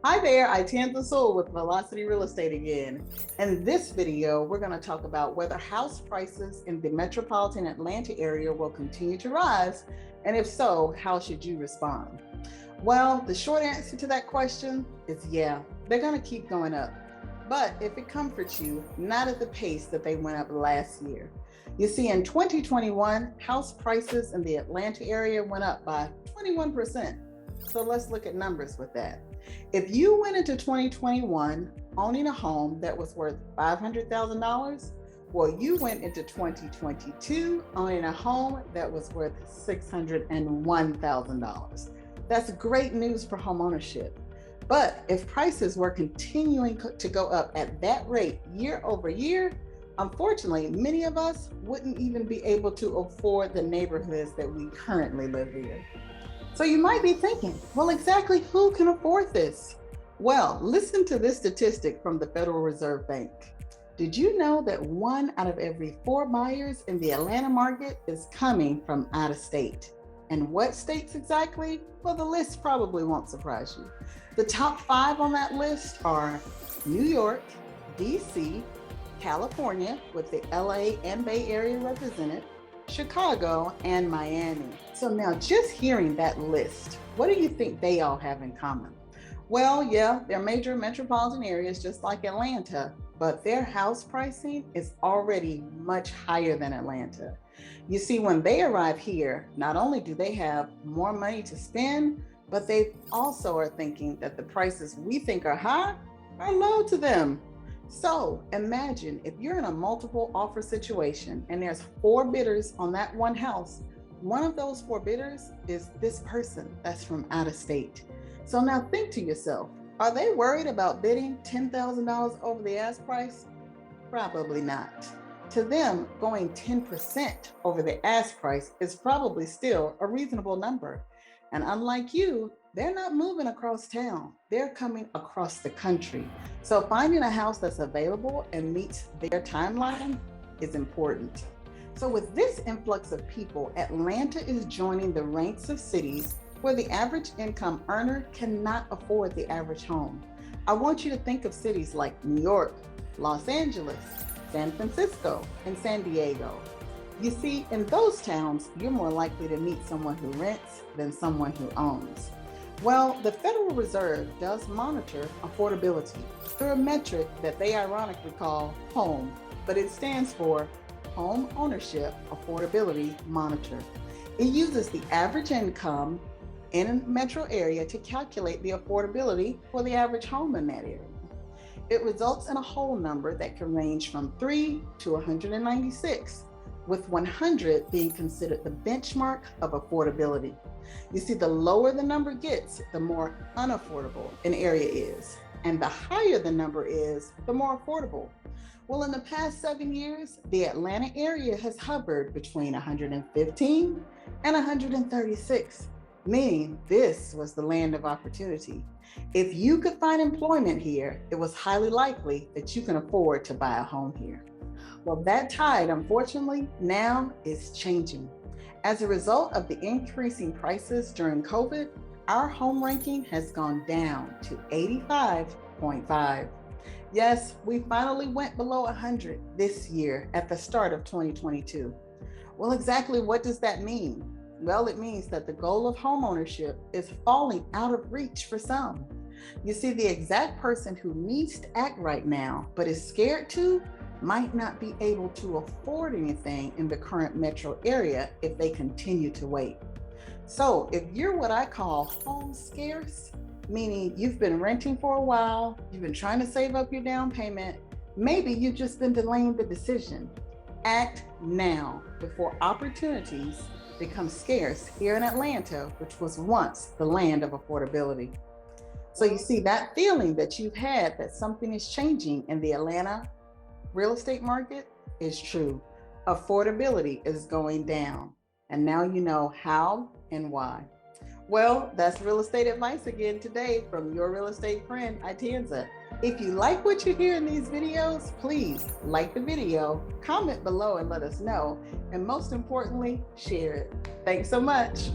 Hi there, I'm Soul with Velocity Real Estate again. In this video, we're going to talk about whether house prices in the metropolitan Atlanta area will continue to rise, and if so, how should you respond? Well, the short answer to that question is yeah, they're going to keep going up. But if it comforts you, not at the pace that they went up last year. You see, in 2021, house prices in the Atlanta area went up by 21%. So let's look at numbers with that. If you went into 2021 owning a home that was worth $500,000, well, you went into 2022 owning a home that was worth $601,000. That's great news for home ownership. But if prices were continuing to go up at that rate year over year, unfortunately, many of us wouldn't even be able to afford the neighborhoods that we currently live in. So you might be thinking, well, exactly who can afford this? Well, listen to this statistic from the Federal Reserve Bank. Did you know that 1 out of every 4 buyers in the Atlanta market is coming from out of state? And what states exactly? Well, the list probably won't surprise you. The top 5 on that list are New York, DC, California, with the LA and Bay Area represented, Chicago, and Miami. So now just hearing that list, what do you think they all have in common? Well, yeah, they're major metropolitan areas just like Atlanta, but their house pricing is already much higher than Atlanta. You see, when they arrive here, not only do they have more money to spend, but they also are thinking that the prices we think are high are low to them. So imagine if you're in a multiple offer situation and there's 4 bidders on that one house. One of those 4 bidders is this person that's from out of state. So now think to yourself, are they worried about bidding $10,000 over the ask price? Probably not. To them, going 10% over the ask price is probably still a reasonable number. And unlike you, they're not moving across town. They're coming across the country. So finding a house that's available and meets their timeline is important. So with this influx of people, Atlanta is joining the ranks of cities where the average income earner cannot afford the average home. I want you to think of cities like New York, Los Angeles, San Francisco, and San Diego. You see, in those towns, you're more likely to meet someone who rents than someone who owns. Well, the Federal Reserve does monitor affordability through a metric that they ironically call HOME, but it stands for Home Ownership Affordability Monitor. It uses the average income in a metro area to calculate the affordability for the average home in that area. It results in a whole number that can range from 3 to 196, with 100 being considered the benchmark of affordability. You see, the lower the number gets, the more unaffordable an area is, and the higher the number is, the more affordable. Well, in the past 7 years, the Atlanta area has hovered between 115 and 136, meaning this was the land of opportunity. If you could find employment here, it was highly likely that you can afford to buy a home here. Well, that tide, unfortunately, now is changing. As a result of the increasing prices during COVID, our home ranking has gone down to 85.5. Yes, we finally went below 100 this year at the start of 2022. Well, exactly what does that mean? Well, it means that the goal of homeownership is falling out of reach for some. You see, the exact person who needs to act right now, but is scared to, might not be able to afford anything in the current metro area if they continue to wait. So if you're what I call home scarce, meaning you've been renting for a while, you've been trying to save up your down payment, maybe you've just been delaying the decision. Act now before opportunities become scarce here in Atlanta, which was once the land of affordability. So you see, that feeling that you've had that something is changing in the Atlanta real estate market is true. Affordability is going down, and now you know how and why. Well, that's real estate advice again today from your real estate friend, Itenza. If you like what you hear in these videos, please like the video, comment below and let us know, and most importantly, share it. Thanks so much.